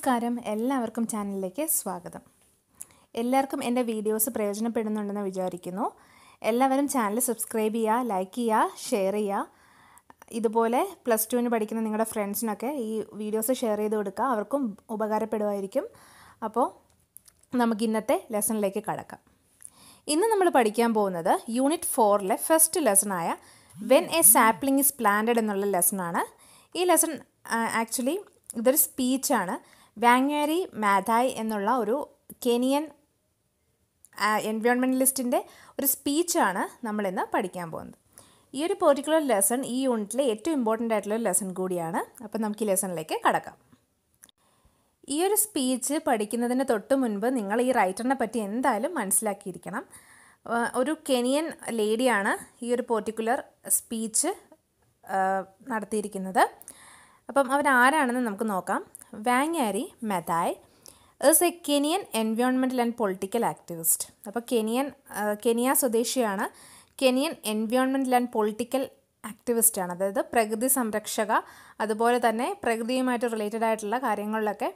നമസ്കാരം, എല്ലാവർക്കും ചാനലിലേക്ക് സ്വാഗതം. എല്ലാവർക്കും എൻ്റെ വീഡിയോസ് പ്രയോജനപ്പെടുന്നുണ്ടെന്ന് വിചാരിക്കുന്നു. എല്ലാവരും ചാനൽ സബ്സ്ക്രൈബ് ചെയ്യുക, ലൈക്ക് ചെയ്യുക, ഷെയർ ചെയ്യുക. ഇതുപോലെ +2 പഠിക്കുന്ന നിങ്ങളുടെ ഫ്രണ്ട്സിനൊക്കെ ഈ വീഡിയോസ് ഷെയർ ചെയ്ത് കൊടുക്കുക, അവർക്കും ഉപകാരപ്പെടുമായിരിക്കും. അപ്പോൾ നമുക്ക് ഇന്നത്തെ ലെസണിലേക്ക് കടക്കാം. ഇന്ന് നമ്മൾ പഠിക്കാൻ പോകുന്നത് യൂണിറ്റ് 4 ഫസ്റ്റ് ലെസണായ when a sapling is planted എന്നുള്ള ലെസണാണ്. ഈ ലെസൺ ആക്ച്വലി ഇതൊരു സ്പീച്ചാണ്. വാങ്യാരി മാതായ് എന്നുള്ള ഒരു കെനിയൻ എൻവയോൺമെൻറ്റലിസ്റ്റിൻ്റെ ഒരു സ്പീച്ചാണ് നമ്മളിന്ന് പഠിക്കാൻ പോകുന്നത്. ഈ ഒരു പെർട്ടിക്കുലർ ലെസൺ ഈ യൂണിറ്റിലെ ഏറ്റവും ഇമ്പോർട്ടൻ്റ് ആയിട്ടുള്ള ലെസൺ കൂടിയാണ്. അപ്പോൾ നമുക്ക് ഈ ലെസണിലേക്ക് കടക്കാം. ഈ ഒരു സ്പീച്ച് പഠിക്കുന്നതിന് തൊട്ട് മുൻപ് നിങ്ങൾ ഈ റൈറ്ററിനെ പറ്റി എന്തായാലും മനസ്സിലാക്കിയിരിക്കണം. ഒരു കെനിയൻ ലേഡിയാണ് ഈ ഒരു പെർട്ടിക്കുലർ സ്പീച്ച് നടത്തിയിരിക്കുന്നത്. അപ്പം അവരാരാണെന്ന് നമുക്ക് നോക്കാം. Wangari Maathai is a Kenyan environmental and political activist. അപ്പോൾ കെനിയ സ്വദേശിയാണ്. കെനിയൻ എൻവയോൺമെൻറ്റൽ ആൻഡ് പൊളിറ്റിക്കൽ ആക്ടിവിസ്റ്റാണ്. അതായത് പ്രകൃതി സംരക്ഷക, അതുപോലെ തന്നെ പ്രകൃതിയുമായിട്ട് റിലേറ്റഡ് ആയിട്ടുള്ള കാര്യങ്ങളിലൊക്കെ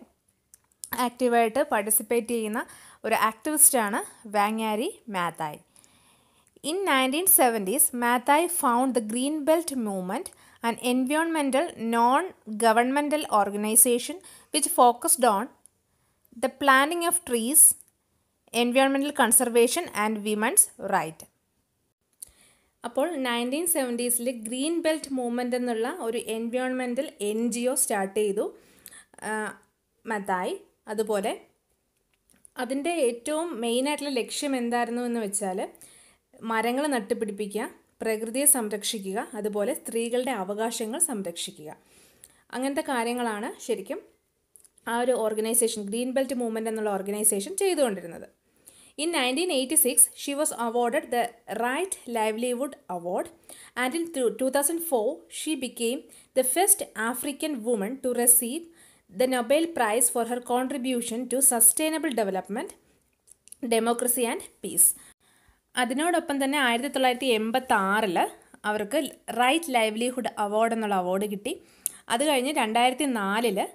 ആക്റ്റീവായിട്ട് പാർട്ടിസിപ്പേറ്റ് ചെയ്യുന്ന ഒരു ആക്ടിവിസ്റ്റാണ് വാങ്യാരി മാതായ്. In 1970s, Maathai found the Green Belt Movement, an environmental non-governmental organization which focused on the planting of trees, environmental conservation and women's rights. അപ്പോൾ 1970s ഗ്രീൻ ബെൽറ്റ് മൂവ്മെൻ്റ് എന്നുള്ള ഒരു എൻവയോൺമെൻറ്റൽ NGO സ്റ്റാർട്ട് ചെയ്തു മാതായ്. അതുപോലെ അതിൻ്റെ ഏറ്റവും മെയിനായിട്ടുള്ള ലക്ഷ്യം എന്തായിരുന്നു എന്ന് വെച്ചാൽ മരങ്ങൾ നട്ടുപിടിപ്പിക്കുക, പ്രകൃതിയെ സംരക്ഷിക്കുക, അതുപോലെ സ്ത്രീകളുടെ അവകാശങ്ങൾ സംരക്ഷിക്കുക. അങ്ങനത്തെ കാര്യങ്ങളാണ് ശരിക്കും ആ ഒരു ഓർഗനൈസേഷൻ, ഗ്രീൻ ബെൽറ്റ് മൂവ്മെൻറ്റ് എന്നുള്ള ഓർഗനൈസേഷൻ ചെയ്തുകൊണ്ടിരുന്നത്. In 1986, she was awarded the Right Livelihood Award, and in 2004, she became the first African woman to receive the Nobel Prize for her contribution to sustainable development, democracy and peace. അതിനോടൊപ്പം തന്നെ 1986 അവർക്ക് right livelihood award എന്നുള്ള award കിട്ടി. അത് കഴിഞ്ഞ് 2004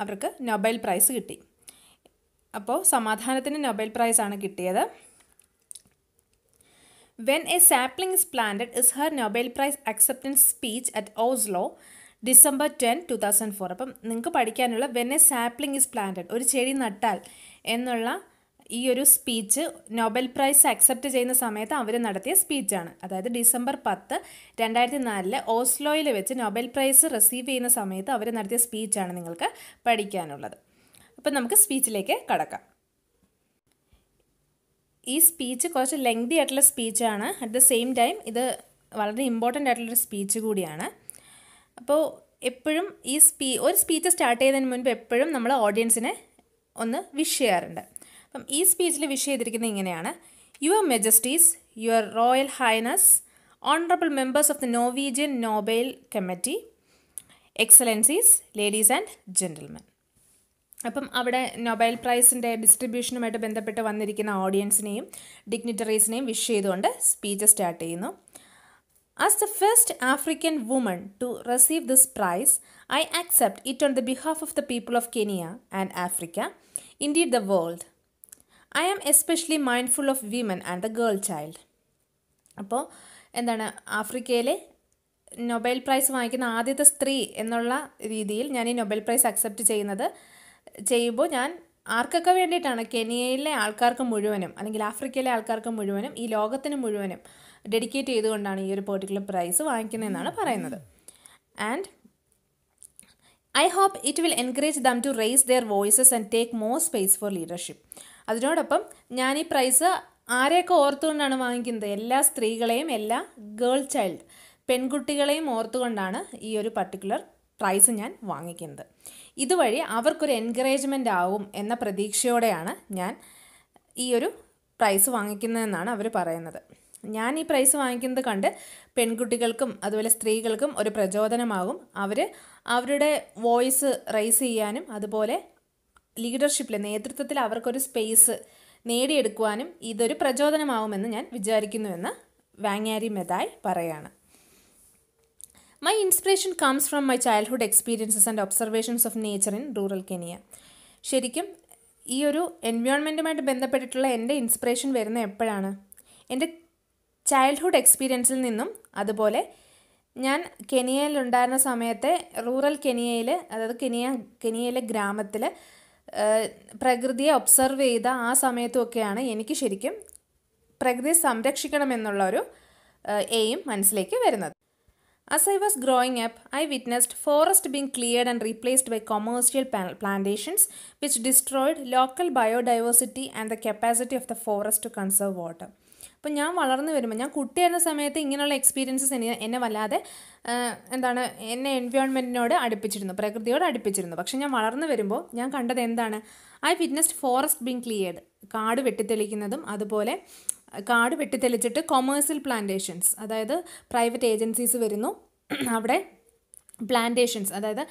അവർക്ക് Nobel prize കിട്ടി. അപ്പോൾ സമാധാനത്തിന് നൊബേൽ പ്രൈസാണ് കിട്ടിയത്. When a sapling is planted is Har Nobel prize acceptance speech at Oslo December 10, 2004. അപ്പം നിങ്ങൾക്ക് പഠിക്കാനുള്ള when a sapling is planted, ഒരു ചെടി നട്ടാൽ എന്നുള്ള ഈ ഒരു സ്പീച്ച് നൊബേൽ പ്രൈസ് അക്സെപ്റ്റ് ചെയ്യുന്ന സമയത്ത് അവർ നടത്തിയ സ്പീച്ചാണ്. അതായത് December 10, 2004 ഓസ്ലോയിൽ വെച്ച് നൊബേൽ പ്രൈസ് റിസീവ് ചെയ്യുന്ന സമയത്ത് അവർ നടത്തിയ സ്പീച്ചാണ് നിങ്ങൾക്ക് പഠിക്കാനുള്ളത്. അപ്പം നമുക്ക് സ്പീച്ചിലേക്ക് കടക്കാം. ഈ സ്പീച്ച് കുറച്ച് ലെങ്തി ആയിട്ടുള്ള സ്പീച്ചാണ്. അറ്റ് ദ സെയിം ടൈം ഇത് വളരെ ഇമ്പോർട്ടൻ്റ് ആയിട്ടുള്ളൊരു സ്പീച്ച് കൂടിയാണ്. അപ്പോൾ എപ്പോഴും ഒരു സ്പീച്ച് സ്റ്റാർട്ട് ചെയ്യുന്നതിന് മുൻപ് എപ്പോഴും നമ്മൾ ഓഡിയൻസിനെ ഒന്ന് വിഷ് ചെയ്യാറുണ്ട്. അപ്പം ഈ സ്പീച്ചിൽ വിഷ് ചെയ്തിരിക്കുന്നത് ഇങ്ങനെയാണ്: your majesties, your royal highness, honourable members of the Norwegian Nobel committee, excellencies, ladies and gentlemen. അപ്പം അവിടെ നൊബേൽ പ്രൈസിൻ്റെ ഡിസ്ട്രിബ്യൂഷനുമായിട്ട് ബന്ധപ്പെട്ട് വന്നിരിക്കുന്ന ഓഡിയൻസിനെയും ഡിഗ്നിറ്ററീസിനെയും വിഷ് ചെയ്തുകൊണ്ട് സ്പീച്ച് സ്റ്റാർട്ട് ചെയ്യുന്നു. As the first African woman to receive this prize, I accept it on the behalf of the people of Kenya and Africa, indeed the world. I am especially mindful of women and the girl child. അപ്പോൾ എന്താണ്, ആഫ്രിക്കയിലെ Nobel prize വാങ്ങിക്കുന്ന ആദ്യത്തെ സ്ത്രീ എന്നുള്ള രീതിയിൽ ഞാൻ ഈ നൊബേൽ പ്രൈസ് അക്സെപ്റ്റ് ചെയ്യുമ്പോൾ ഞാൻ ആർക്കൊക്കെ വേണ്ടിയിട്ടാണ്, കെനിയയിലെ ആൾക്കാർക്ക് മുഴുവനും അല്ലെങ്കിൽ ആഫ്രിക്കയിലെ ആൾക്കാർക്ക് മുഴുവനും ഈ ലോകത്തിന് മുഴുവനും ഡെഡിക്കേറ്റ് ചെയ്തുകൊണ്ടാണ് ഈ ഒരു പെർട്ടിക്കുലർ പ്രൈസ് വാങ്ങിക്കുന്നതെന്നാണ് പറയുന്നത്. And I hope it will encourage them to raise their voices and take more space for leadership. അതിനോടൊപ്പം ഞാൻ ഈ പ്രൈസ് ആരെയൊക്കെ ഓർത്തുകൊണ്ടാണ് വാങ്ങിക്കുന്നത്, എല്ലാ സ്ത്രീകളെയും, എല്ലാ ഗേൾ ചൈൽഡ് പെൺകുട്ടികളെയും ഓർത്തുകൊണ്ടാണ് ഈ ഒരു പർട്ടിക്കുലർ പ്രൈസ് ഞാൻ വാങ്ങിക്കുന്നത്. ഇതുവഴി അവർക്കൊരു എൻകറേജ്മെൻ്റ് ആവും എന്ന പ്രതീക്ഷയോടെയാണ് ഞാൻ ഈ ഒരു പ്രൈസ് വാങ്ങിക്കുന്നതെന്നാണ് അവർ പറയുന്നത്. ഞാൻ ഈ പ്രൈസ് വാങ്ങിക്കുന്നത് കണ്ട് പെൺകുട്ടികൾക്കും അതുപോലെ സ്ത്രീകൾക്കും ഒരു പ്രചോദനമാകും. അവരുടെ വോയിസ് റൈസ് ചെയ്യാനും അതുപോലെ ലീഡർഷിപ്പിൽ, നേതൃത്വത്തിൽ അവർക്കൊരു സ്പേസ് നേടിയെടുക്കുവാനും ഇതൊരു പ്രചോദനമാവുമെന്ന് ഞാൻ വിചാരിക്കുന്നുവെന്ന് വാങ്യാരി മാതായ് പറയാണ്. My inspiration comes from my childhood experiences and observations of nature in rural Kenya. ശരിക്കും ഈ ഒരു എൻവയോൺമെൻറ്റുമായിട്ട് ബന്ധപ്പെട്ടിട്ടുള്ള എൻ്റെ ഇൻസ്പിറേഷൻ വരുന്ന എപ്പോഴാണ്? എൻ്റെ ചൈൽഡ്ഹുഡ് എക്സ്പീരിയൻസിൽ നിന്നും, അതുപോലെ ഞാൻ കെനിയയിലുണ്ടായിരുന്ന സമയത്തെ റൂറൽ കെനിയയിൽ, അതായത് കെനിയയിലെ ഗ്രാമത്തിൽ പ്രകൃതിയെ ഒബ്സർവ് ചെയ്ത ആ സമയത്തുമൊക്കെയാണ് എനിക്ക് ശരിക്കും പ്രകൃതിയെ സംരക്ഷിക്കണമെന്നുള്ളൊരു എയിം മനസ്സിലേക്ക് വരുന്നത്. As I was growing up, I witnessed forest being cleared and replaced by commercial plantations, which destroyed local biodiversity and the capacity of the forest to conserve water. അപ്പോൾ ഞാൻ വളർന്നു വരുമ്പോൾ, ഞാൻ കുട്ടിയായിരുന്ന സമയത്ത് ഇങ്ങനെയുള്ള എക്സ്പീരിയൻസസ് എന്നെ വല്ലാതെ എന്നെ എൻവയോൺമെൻറ്റിനോട് അടുപ്പിച്ചിരുന്നു, പ്രകൃതിയോട് അടുപ്പിച്ചിരുന്നു. പക്ഷേ ഞാൻ വളർന്നു വരുമ്പോൾ ഞാൻ കണ്ടത് എന്താണ്? I witnessed forest being cleared, കാട് വെട്ടിത്തെളിക്കുന്നതും, അതുപോലെ കാട് വെട്ടിത്തെളിച്ചിട്ട് കൊമേഴ്സ്യൽ പ്ലാന്റേഷൻസ്, അതായത് പ്രൈവറ്റ് ഏജൻസീസ് വരുന്നു, അവിടെ പ്ലാന്റേഷൻസ്, അതായത്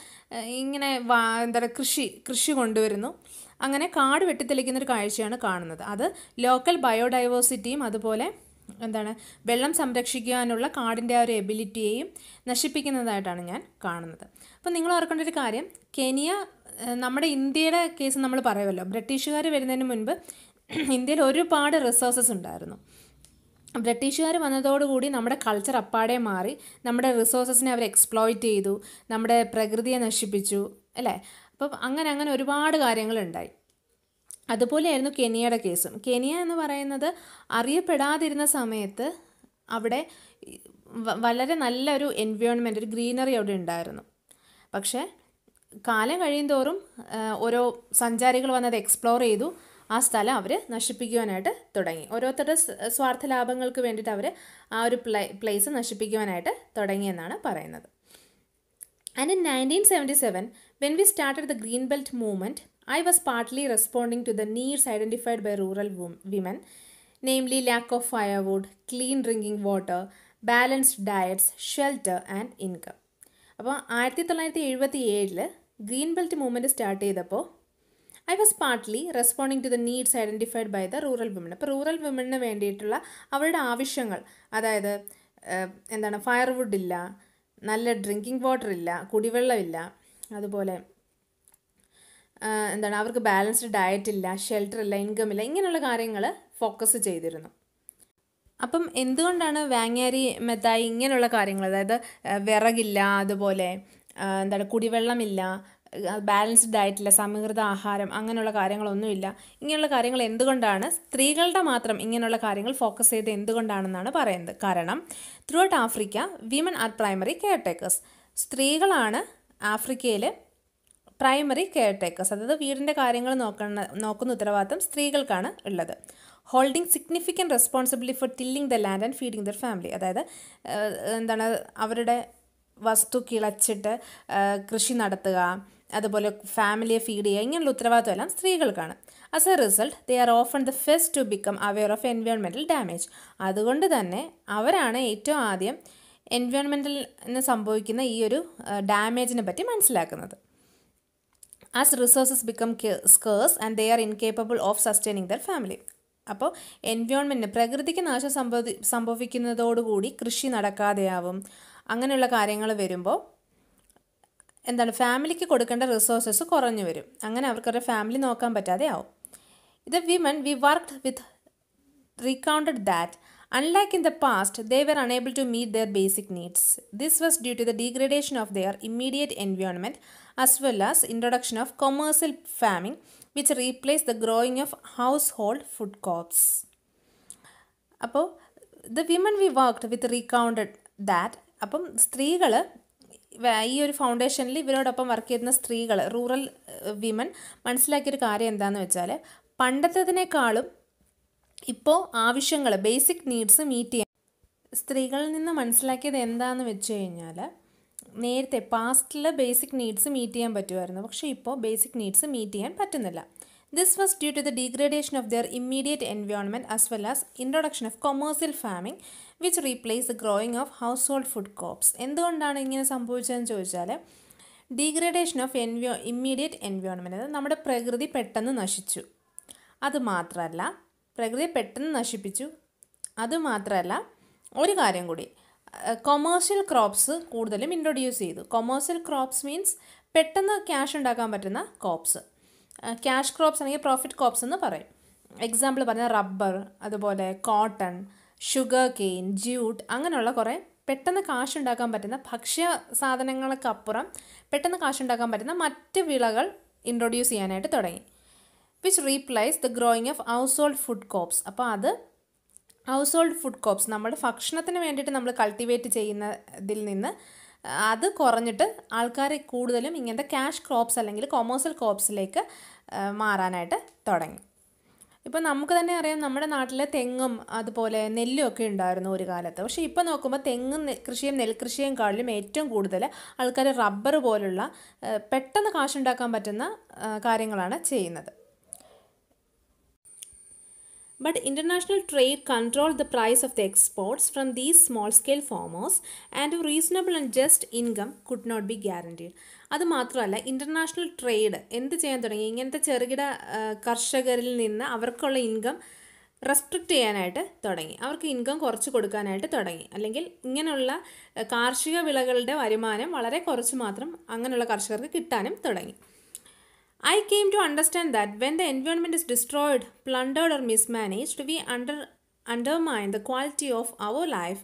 ഇങ്ങനെ കൃഷി കൊണ്ടുവരുന്നു. അങ്ങനെ കാട് വെട്ടിത്തെളിക്കുന്നൊരു കാഴ്ചയാണ് കാണുന്നത്. അത് ലോക്കൽ ബയോഡൈവേഴ്സിറ്റിയും അതുപോലെ വെള്ളം സംരക്ഷിക്കാനുള്ള കാടിൻ്റെ ആ ഒരു എബിലിറ്റിയെയും നശിപ്പിക്കുന്നതായിട്ടാണ് ഞാൻ കാണുന്നത്. അപ്പോൾ നിങ്ങൾ ഓർക്കേണ്ട ഒരു കാര്യം, കെനിയ, നമ്മുടെ ഇന്ത്യയുടെ കേസ് നമ്മൾ പറയുമല്ലോ, ബ്രിട്ടീഷുകാർ വരുന്നതിന് മുൻപ് ഇന്ത്യയിൽ ഒരുപാട് റിസോഴ്സസ് ഉണ്ടായിരുന്നു. ബ്രിട്ടീഷുകാർ വന്നതോടുകൂടി നമ്മുടെ കൾച്ചർ അപ്പാടെ മാറി, നമ്മുടെ റിസോഴ്സസിനെ അവർ എക്സ്പ്ലോയിറ്റ് ചെയ്തു, നമ്മുടെ പ്രകൃതിയെ നശിപ്പിച്ചു, അല്ലേ? അപ്പം അങ്ങനെ ഒരുപാട് കാര്യങ്ങളുണ്ടായി. അതുപോലെയായിരുന്നു കെനിയയുടെ കേസും. കെനിയ എന്ന് പറയുന്നത് അറിയപ്പെടാതിരുന്ന സമയത്ത് അവിടെ വളരെ നല്ലൊരു എൻവയോൺമെൻറ്റ്, ഒരു ഗ്രീനറി അവിടെ ഉണ്ടായിരുന്നു. പക്ഷേ കാലം കഴിയുന്തോറും ഓരോ സഞ്ചാരികൾ വന്നത് എക്സ്പ്ലോർ ചെയ്തു, ആ സ്ഥലം അവർ നശിപ്പിക്കുവാനായിട്ട് തുടങ്ങി. ഓരോരുത്തരുടെ സ്വാർത്ഥ ലാഭങ്ങൾക്ക് വേണ്ടിയിട്ട് അവർ ആ ഒരു പ്ലേസ് നശിപ്പിക്കുവാനായിട്ട് തുടങ്ങിയെന്നാണ് പറയുന്നത്. And in 1977, when we started the Green Belt movement, I was partly responding to the needs identified by rural women, namely lack of firewood, clean drinking water, balanced diets, shelter and income. അപ്പോൾ 1977 green belt movement start ചെയ്തപ്പോൾ I was partly responding to the needs identified by the rural women. അപ്പോൾ rural വിമണിന് വേണ്ടിയിട്ടുള്ള അവരുടെ ആവശ്യങ്ങൾ, അതായത് firewood ഇല്ല, നല്ല ഡ്രിങ്കിങ് വാട്ടർ ഇല്ല, കുടിവെള്ളമില്ല, അതുപോലെ അവർക്ക് ബാലൻസ്ഡ് ഡയറ്റ് ഇല്ല, ഷെൽട്ടർ ഇല്ല, ഇൻകം ഇല്ല, ഇങ്ങനെയുള്ള കാര്യങ്ങൾ ഫോക്കസ് ചെയ്തിരുന്നു. അപ്പം എന്തുകൊണ്ടാണ് വാങ്ങാരി മെത്തായി ഇങ്ങനെയുള്ള കാര്യങ്ങൾ, അതായത് വിറകില്ല, അതുപോലെ കുടിവെള്ളമില്ല, ബാലൻസ്ഡ് ഡയറ്റില്ല, സമീകൃത ആഹാരം, അങ്ങനെയുള്ള കാര്യങ്ങളൊന്നുമില്ല, ഇങ്ങനെയുള്ള കാര്യങ്ങൾ എന്തുകൊണ്ടാണ് സ്ത്രീകളുടെ മാത്രം ഇങ്ങനെയുള്ള കാര്യങ്ങൾ ഫോക്കസ് ചെയ്ത് എന്തുകൊണ്ടാണെന്നാണ് പറയുന്നത്. കാരണം through out Africa women are primary care takers. സ്ത്രീകളാണ് ആഫ്രിക്കയിൽ പ്രൈമറി കെയർ ടേക്കേഴ്സ്, അതായത് വീടിൻ്റെ കാര്യങ്ങൾ നോക്കുന്ന ഉത്തരവാദിത്തം സ്ത്രീകൾക്കാണ് ഉള്ളത്. Holding significant responsibility for tilling the land and feeding there family, അതായത് അവരുടെ വസ്തു കിളച്ചിട്ട് കൃഷി നടത്തുക, അതുപോലെ ഫാമിലിയെ ഫീഡ് ചെയ്യുക, ഇങ്ങനെയുള്ള ഉത്തരവാദിത്വം എല്ലാം സ്ത്രീകൾക്കാണ്. As a result they are often the first to become aware of environmental damage. അതുകൊണ്ട് തന്നെ അവരാണ് ഏറ്റവും ആദ്യം എൻവയോൺമെൻറ്റലിന് സംഭവിക്കുന്ന ഈ ഒരു ഡാമേജിനെ പറ്റി മനസ്സിലാക്കുന്നത്. As resources become scarce and they are incapable of sustaining there family. അപ്പോൾ എൻവയോൺമെൻറ്റിന്, പ്രകൃതിക്ക് നാശം സംഭവിക്കുന്നതോടുകൂടി കൃഷി നടക്കാതെയാവും. അങ്ങനെയുള്ള കാര്യങ്ങൾ വരുമ്പോൾ ഫാമിലിക്ക് കൊടുക്കേണ്ട റിസോഴ്സസ് കുറഞ്ഞു വരും. അങ്ങനെ അവർക്കൊരു ഫാമിലി നോക്കാൻ പറ്റാതെ ആവും. The women we worked with recounted that, unlike in the past, they were unable to meet their basic needs. This was due to the degradation of their immediate environment as well as introduction of commercial farming, which replaced the growing of household food crops. അപ്പോൾ the women we worked with recounted that, അപ്പം സ്ത്രീകൾ, ഈ ഒരു ഫൗണ്ടേഷനിൽ ഇവരോടൊപ്പം work ചെയ്യുന്ന സ്ത്രീകൾ, rural women മനസ്സിലാക്കിയൊരു കാര്യം എന്താണെന്ന് വെച്ചാൽ, പണ്ടത്തേതിനേക്കാളും ഇപ്പോൾ ആവശ്യങ്ങൾ, ബേസിക് നീഡ്സ് മീറ്റ് ചെയ്യാൻ സ്ത്രീകളിൽ നിന്ന് മനസ്സിലാക്കിയത് എന്താണെന്ന് വെച്ച് കഴിഞ്ഞാൽ, നേരത്തെ പാസ്റ്റിൽ ബേസിക് നീഡ്സ് മീറ്റ് ചെയ്യാൻ പറ്റുമായിരുന്നു, പക്ഷേ ഇപ്പോൾ ബേസിക് നീഡ്സ് മീറ്റ് ചെയ്യാൻ പറ്റുന്നില്ല. This was due to the degradation of their immediate environment as well as introduction of commercial farming which replace the growing of household food crops. എന്തുകൊണ്ടാണ് ഇങ്ങനെ സംഭവിച്ചതെന്ന് ചോദിച്ചാൽ, ഡീഗ്രഡേഷൻ ഓഫ് ഇമ്മീഡിയറ്റ് എൻവയോൺമെൻറ്റ്, അതായത് നമ്മുടെ പ്രകൃതി പെട്ടെന്ന് നശിച്ചു. അതുമാത്രമല്ല, പ്രകൃതി പെട്ടെന്ന് നശിപ്പിച്ചു. അതുമാത്രമല്ല, ഒരു കാര്യം കൂടി, കൊമേഴ്സ്യൽ ക്രോപ്സ് കൂടുതലും ഇൻട്രൊഡ്യൂസ് ചെയ്തു. കൊമേഴ്സ്യൽ ക്രോപ്സ് മീൻസ് പെട്ടെന്ന് ക്യാഷ് ഉണ്ടാക്കാൻ പറ്റുന്ന ക്രോപ്സ്. ക്യാഷ് ക്രോപ്സ് അല്ലെങ്കിൽ പ്രോഫിറ്റ് ക്രോപ്സ് എന്ന് പറയും. എക്സാമ്പിൾ പറഞ്ഞാൽ റബ്ബർ, അതുപോലെ കോട്ടൺ, ഷുഗർ കെയിൻ, ജ്യൂട്ട്, അങ്ങനെയുള്ള കുറേ പെട്ടെന്ന് കാശുണ്ടാക്കാൻ പറ്റുന്ന ഭക്ഷ്യ സാധനങ്ങൾക്കപ്പുറം പെട്ടെന്ന് കാശുണ്ടാക്കാൻ പറ്റുന്ന മറ്റ് വിളകൾ ഇൻട്രൊഡ്യൂസ് ചെയ്യാനായിട്ട് തുടങ്ങി. Which replace the growing of household food crops. അപ്പോൾ അത് ഹൗസ് ഹോൾഡ് ഫുഡ് ക്രോപ്സ് നമ്മുടെ ഭക്ഷണത്തിന് വേണ്ടിയിട്ട് നമ്മൾ കൾട്ടിവേറ്റ് ചെയ്യുന്നതിൽ നിന്ന് അത് കുറഞ്ഞിട്ട് ആൾക്കാരെ കൂടുതലും ഇങ്ങനത്തെ ക്യാഷ് ക്രോപ്സ് അല്ലെങ്കിൽ കൊമേഴ്സ്യൽ ക്രോപ്സിലേക്ക് മാറാനായിട്ട് തുടങ്ങി. ഇപ്പോൾ നമുക്ക് തന്നെ അറിയാം, നമ്മുടെ നാട്ടിൽ തെങ്ങും അതുപോലെ നെല്ലും ഒക്കെ ഉണ്ടായിരുന്നു ഒരു കാലത്ത്. പക്ഷേ ഇപ്പോൾ നോക്കുമ്പോൾ തെങ്ങും കൃഷിയും നെൽകൃഷിയും കാളിലും ഏറ്റവും കൂടുതൽ ആൾക്കാർ റബ്ബർ പോലുള്ള പെട്ടെന്ന് കാശുണ്ടാക്കാൻ പറ്റുന്ന കാര്യങ്ങളാണ് ചെയ്യുന്നത്. But international trade controlled the price of the exports from these small-scale farmers, and a reasonable and just income could not be guaranteed. അത് മാത്രമല്ല, ഇൻ്റർനാഷണൽ ട്രേഡ് എന്ത് ചെയ്യാൻ തുടങ്ങി? ഇങ്ങനത്തെ ചെറുകിട കർഷകരിൽ നിന്ന് അവർക്കുള്ള ഇൻകം റെസ്ട്രിക്റ്റ് ചെയ്യാനായിട്ട് തുടങ്ങി. അവർക്ക് ഇൻകം കുറച്ച് കൊടുക്കാനായിട്ട് തുടങ്ങി. അല്ലെങ്കിൽ ഇങ്ങനെയുള്ള കാർഷിക വിളകളുടെ വരുമാനം വളരെ കുറച്ച് മാത്രം അങ്ങനെയുള്ള കർഷകർക്ക് കിട്ടാനും തുടങ്ങി. I came to understand that when the environment is destroyed, plundered or mismanaged, we undermine the quality of our life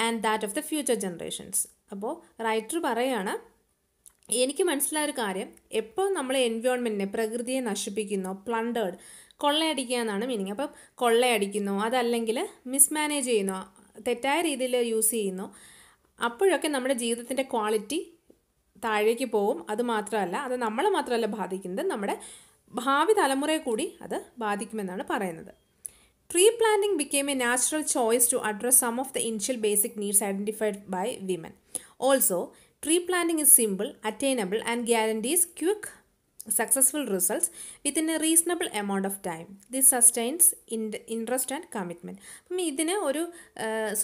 and that of the future generations. അപ്പോൾ റൈറ്റർ പറയാണ്, എനിക്ക് മനസ്സിലായൊരു കാര്യം, എപ്പോൾ നമ്മൾ എൻവയോൺമെൻറ്റിനെ, പ്രകൃതിയെ നശിപ്പിക്കുന്നോ, പ്ലണ്ടേർഡ്, കൊള്ളയടിക്കുക എന്നാണ് മീനിങ്. അപ്പം കൊള്ളയടിക്കുന്നു, അതല്ലെങ്കിൽ മിസ്മാനേജ് ചെയ്യുന്നു, തെറ്റായ രീതിയിൽ യൂസ് ചെയ്യുന്നു, അപ്പോഴൊക്കെ നമ്മുടെ ജീവിതത്തിൻ്റെ ക്വാളിറ്റി താഴേക്ക് പോവും. അത് മാത്രമല്ല, അത് നമ്മളെ മാത്രമല്ല ബാധിക്കുന്നത്, നമ്മുടെ ഭാവി തലമുറയെ കൂടി അത് ബാധിക്കുമെന്നാണ് പറയുന്നത്. Tree planting became a natural choice to address some of the initial basic needs identified by women. Also, tree planting is simple, attainable and guarantees quick, successful results within a reasonable amount of time. This sustains interest and commitment. അപ്പം ഇതിന് ഒരു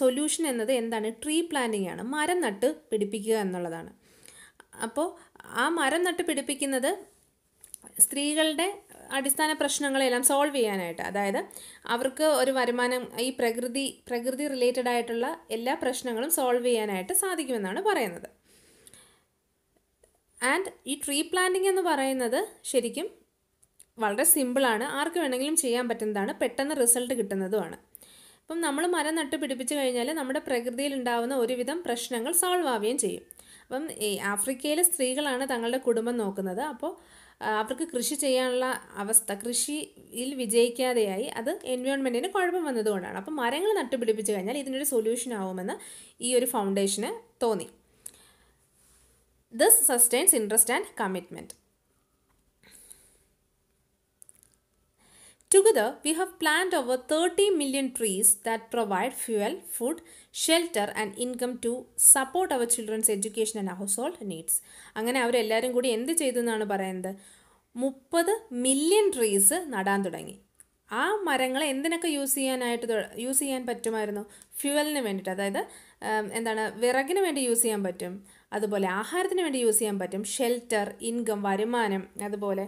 solution എന്നത് എന്താണ്? Tree planting ആണ്, മരം നട്ട് പിടിപ്പിക്കുക എന്നുള്ളതാണ്. അപ്പോൾ ആ മരം നട്ട് പിടിപ്പിക്കുന്നത് സ്ത്രീകളുടെ അടിസ്ഥാന പ്രശ്നങ്ങളെല്ലാം സോൾവ് ചെയ്യാനായിട്ട്, അതായത് അവർക്ക് ഒരു വരുമാനം, ഈ പ്രകൃതി റിലേറ്റഡ് ആയിട്ടുള്ള എല്ലാ പ്രശ്നങ്ങളും സോൾവ് ചെയ്യാനായിട്ട് സാധിക്കുമെന്നാണ് പറയുന്നത്. ആൻഡ് ഈ ട്രീ പ്ലാന്റിംഗ് എന്ന് പറയുന്നത് ശരിക്കും വളരെ സിമ്പിളാണ്, ആർക്ക് വേണമെങ്കിലും ചെയ്യാൻ പറ്റുന്നതാണ്, പെട്ടെന്ന് റിസൾട്ട് കിട്ടുന്നതുമാണ്. അപ്പം നമ്മൾ മരം നട്ട് പിടിപ്പിച്ച് കഴിഞ്ഞാൽ നമ്മുടെ പ്രകൃതിയിൽ ഉണ്ടാകുന്ന ഒരുവിധം പ്രശ്നങ്ങൾ സോൾവ് ആവുകയും ചെയ്യും. അപ്പം ഈ ആഫ്രിക്കയിലെ സ്ത്രീകളാണ് തങ്ങളുടെ കുടുംബം നോക്കുന്നത്. അപ്പോൾ അവർക്ക് കൃഷി ചെയ്യാനുള്ള അവസ്ഥ, കൃഷിയിൽ വിജയിക്കാതെയായി, അത് എൻവയോൺമെൻറ്റിന് കുഴപ്പം വന്നതുകൊണ്ടാണ്. അപ്പം മരങ്ങൾ നട്ടുപിടിപ്പിച്ച് കഴിഞ്ഞാൽ ഇതിനൊരു സൊല്യൂഷൻ ആവുമെന്ന് ഈ ഒരു ഫൗണ്ടേഷന് തോന്നി. This sustains interest and commitment. Together, we have planted over 30 million trees that provide fuel, food, shelter and income to support our children's education and household needs. അങ്ങനെ അവരെല്ലാവരും കൂടി എന്ത് ചെയ്തു എന്നാണ് പറയുന്നത്? 30 മില്യൺ ട്രീസ് നടാൻ തുടങ്ങി. ആ മരങ്ങളെ എന്തിനൊക്കെ യൂസ് ചെയ്യാൻ പറ്റുമായിരുന്നു? ഫ്യൂവലിന് വേണ്ടിയിട്ട്, അതായത് വിറകിന് വേണ്ടി യൂസ് ചെയ്യാൻ പറ്റും, അതുപോലെ ആഹാരത്തിന് വേണ്ടി യൂസ് ചെയ്യാൻ പറ്റും, ഷെൽട്ടർ, ഇൻകം, വരുമാനം, അതുപോലെ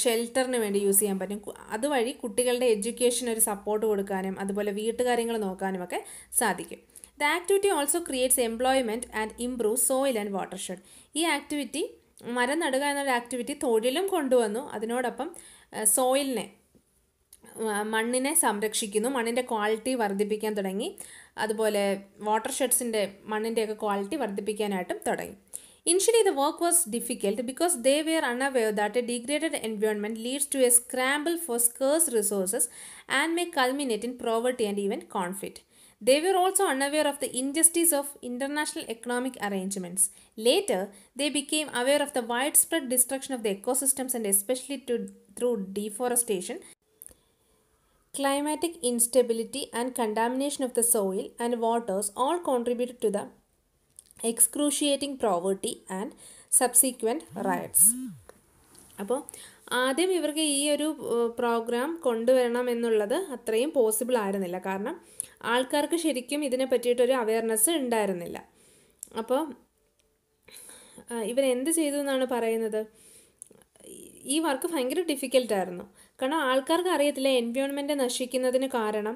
ഷെൽട്ടറിന് വേണ്ടി യൂസ് ചെയ്യാൻ പറ്റും. അതുവഴി കുട്ടികളുടെ എഡ്യൂക്കേഷൻ ഒരു സപ്പോർട്ട് കൊടുക്കാനും അതുപോലെ വീട്ടുകാര്യങ്ങൾ നോക്കാനും ഒക്കെ സാധിക്കും. The activity also creates employment and improve soil and watershed. ഈ ആക്ടിവിറ്റി, മരം നടുക എന്നൊരു ആക്ടിവിറ്റി തൊഴിലും കൊണ്ടുവന്നു, അതിനോടൊപ്പം മണ്ണിനെ സംരക്ഷിക്കുന്നു, മണ്ണിൻ്റെ ക്വാളിറ്റി വർദ്ധിപ്പിക്കാൻ തുടങ്ങി, അതുപോലെ വാട്ടർ ഷെഡ്സിൻ്റെ മണ്ണിൻ്റെയൊക്കെ ക്വാളിറ്റി വർദ്ധിപ്പിക്കാനായിട്ടും തുടങ്ങി. Initially, the work was difficult because they were unaware that a degraded environment leads to a scramble for scarce resources and may culminate in poverty and even conflict. They were also unaware of the injustice of international economic arrangements. Later, they became aware of the widespread destruction of the ecosystems and especially through deforestation, climatic instability and contamination of the soil and waters all contributed to the excruciating poverty and subsequent riots. അപ്പോൾ ആദ്യം ഇവർക്ക് ഈ ഒരു programme കൊണ്ടുവരണം എന്നുള്ളത് അത്രയും possible ആയിരുന്നില്ല, കാരണം ആൾക്കാർക്ക് ശരിക്കും ഇതിനെ പറ്റിയിട്ടൊരു അവയർനെസ് ഉണ്ടായിരുന്നില്ല. അപ്പോൾ ഇവരെന്ത് ചെയ്തു എന്നാണ് പറയുന്നത്? ഈ വർക്ക് ഭയങ്കര ഡിഫിക്കൽട്ടായിരുന്നു, കാരണം ആൾക്കാർക്ക് അറിയത്തില്ല എൻവയോൺമെൻറ്റ് നശിക്കുന്നതിന് കാരണം,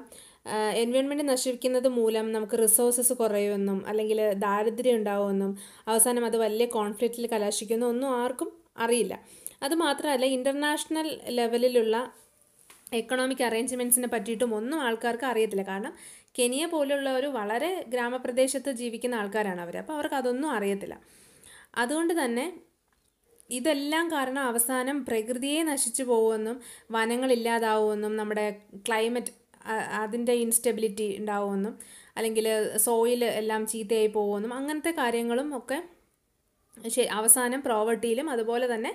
എൻവയോൺമെൻറ്റ് നശിക്കുന്നത് മൂലം നമുക്ക് റിസോഴ്സസ് കുറയുമെന്നും അല്ലെങ്കിൽ ദാരിദ്ര്യം ഉണ്ടാവുമെന്നും അവസാനം അത് വലിയ കോൺഫ്ലിക്റ്റിൽ കലാശിക്കുമെന്നും ഒന്നും ആർക്കും അറിയില്ല. അതുമാത്രമല്ല ഇൻ്റർനാഷണൽ ലെവലിലുള്ള എക്കണോമിക് അറേഞ്ച്മെൻറ്റ്സിനെ പറ്റിയിട്ടും ഒന്നും ആൾക്കാർക്ക് അറിയത്തില്ല. കാരണം കെനിയ പോലുള്ള ഒരു വളരെ ഗ്രാമപ്രദേശത്ത് ജീവിക്കുന്ന ആൾക്കാരാണ് അവർ. അപ്പോൾ അവർക്ക് അതൊന്നും അറിയത്തില്ല. അതുകൊണ്ട് തന്നെ ഇതെല്ലാം കാരണം അവസാനം പ്രകൃതിയെ നശിച്ചു പോകുമെന്നും വനങ്ങളില്ലാതാവുമെന്നും നമ്മുടെ ക്ലൈമറ്റ് അതിൻ്റെ ഇൻസ്റ്റെബിലിറ്റി ഉണ്ടാവുമെന്നും അല്ലെങ്കിൽ സോയിൽ എല്ലാം ചീത്തയായി പോകുമെന്നും അങ്ങനത്തെ കാര്യങ്ങളും ഒക്കെ അവസാനം പ്രോവർട്ടിയിലും അതുപോലെ തന്നെ